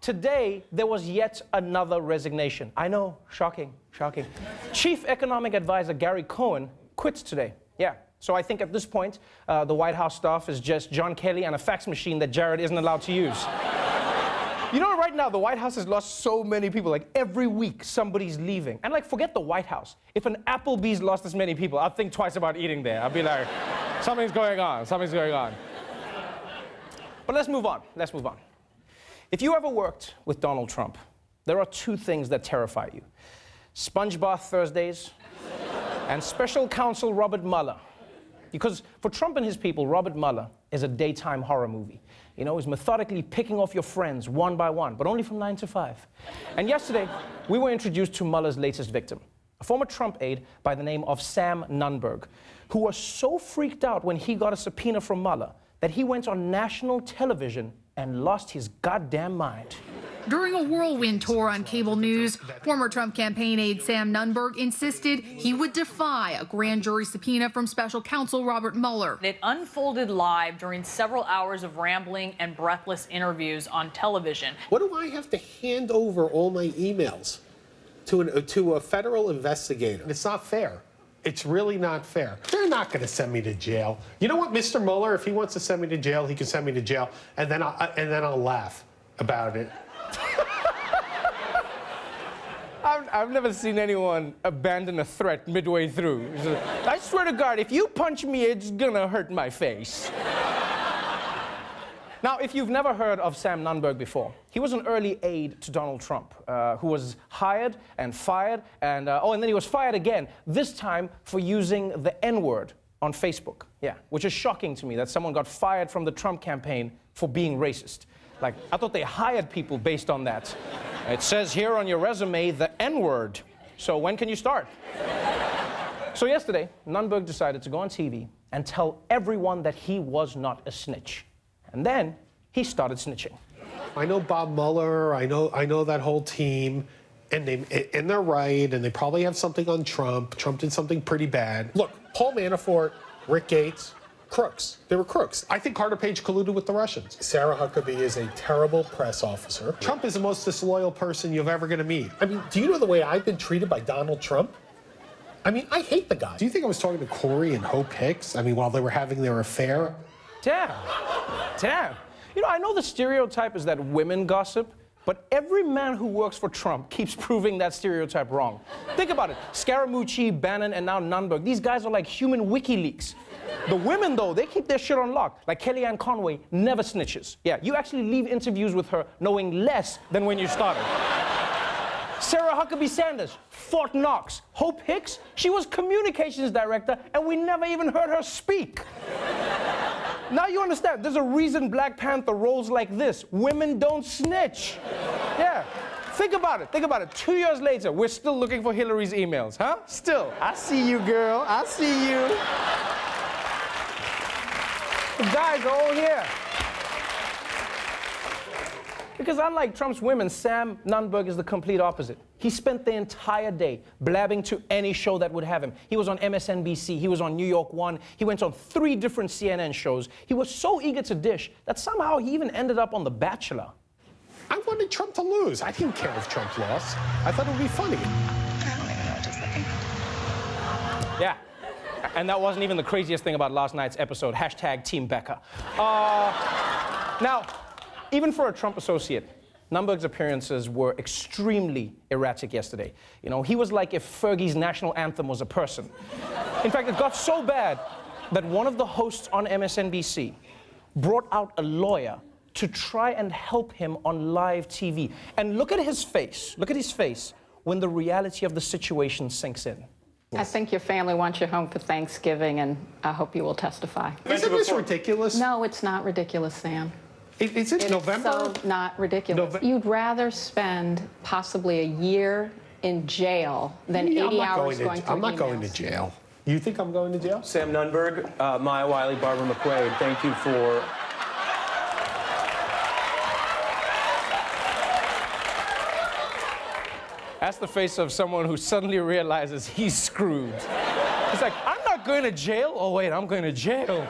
today there was yet another resignation. I know, shocking, shocking. Chief Economic Advisor Gary Cohen quits today. Yeah, so I think at this point, the White House staff is just John Kelly and a fax machine that Jared isn't allowed to use. You know, right now, the White House has lost so many people. Like, every week, somebody's leaving. And, like, forget the White House. If an Applebee's lost this many people, I'd think twice about eating there. I'd be like, something's going on, something's going on. But let's move on, let's move on. If you ever worked with Donald Trump, there are two things that terrify you. Sponge bath Thursdays and special counsel Robert Mueller. Because for Trump and his people, Robert Mueller is a daytime horror movie. You know, he's methodically picking off your friends one by one, but only from 9 to 5. And yesterday, we were introduced to Mueller's latest victim, a former Trump aide by the name of Sam Nunberg, who was so freaked out when he got a subpoena from Mueller that he went on national television and lost his goddamn mind. During a whirlwind tour on cable news, former Trump campaign aide Sam Nunberg insisted he would defy a grand jury subpoena from special counsel Robert Mueller. It unfolded live during several hours of rambling and breathless interviews on television. What do I have to hand over all my emails to a federal investigator? It's not fair. It's really not fair. They're not going to send me to jail. You know what, Mr. Mueller, if he wants to send me to jail, he can send me to jail, and then I'll laugh about it. I've never seen anyone abandon a threat midway through. I swear to God, if you punch me, it's gonna hurt my face. Now, if you've never heard of Sam Nunberg before, he was an early aide to Donald Trump, who was hired and fired, and then he was fired again, this time for using the N-word on Facebook. Yeah, which is shocking to me that someone got fired from the Trump campaign for being racist. Like, I thought they hired people based on that. It says here on your resume, the N-word. So when can you start? So yesterday, Nunberg decided to go on TV and tell everyone that he was not a snitch. And then he started snitching. I know Bob Mueller, I know that whole team, and they're right, and they probably have something on Trump. Trump did something pretty bad. Look, Paul Manafort, Rick Gates, crooks. They were crooks. I think Carter Page colluded with the Russians. Sarah Huckabee is a terrible press officer. Trump is the most disloyal person you're ever going to meet. I mean, do you know the way I've been treated by Donald Trump? I mean, I hate the guy. Do you think I was talking to Corey and Hope Hicks? I mean, while they were having their affair? Damn. You know, I know the stereotype is that women gossip, but every man who works for Trump keeps proving that stereotype wrong. Think about it. Scaramucci, Bannon, and now Nunberg. These guys are like human WikiLeaks. The women, though, they keep their shit on lock. Like Kellyanne Conway never snitches. Yeah, you actually leave interviews with her knowing less than when you started. Sarah Huckabee Sanders, Fort Knox. Hope Hicks, she was communications director, and we never even heard her speak. Now you understand, there's a reason Black Panther rolls like this. Women don't snitch. Yeah. Think about it. 2 years later, we're still looking for Hillary's emails, huh? Still. I see you, girl. I see you. The guys are all here. Because unlike Trump's women, Sam Nunberg is the complete opposite. He spent the entire day blabbing to any show that would have him. He was on MSNBC, he was on New York One, he went on 3 different CNN shows. He was so eager to dish that somehow he even ended up on The Bachelor. I wanted Trump to lose. I didn't care if Trump lost. I thought it would be funny. I don't even know what to say. Yeah. And that wasn't even the craziest thing about last night's episode. # Team Becca. Now, even for a Trump associate, Nunberg's appearances were extremely erratic yesterday. You know, he was like if Fergie's national anthem was a person. In fact, it got so bad that one of the hosts on MSNBC brought out a lawyer to try and help him on live TV. And look at his face when the reality of the situation sinks in. I think your family wants you home for Thanksgiving, and I hope you will testify. Isn't this ridiculous? No, it's not ridiculous, Sam. Is it November? It's so not ridiculous. You'd rather spend possibly a year in jail than 80 hours going through I'm not emails. going to jail. You think I'm going to jail? Sam Nunberg, Maya Wiley, Barbara McQuaid, thank you for... That's the face of someone who suddenly realizes he's screwed. It's like, I'm not going to jail. Oh, wait, I'm going to jail.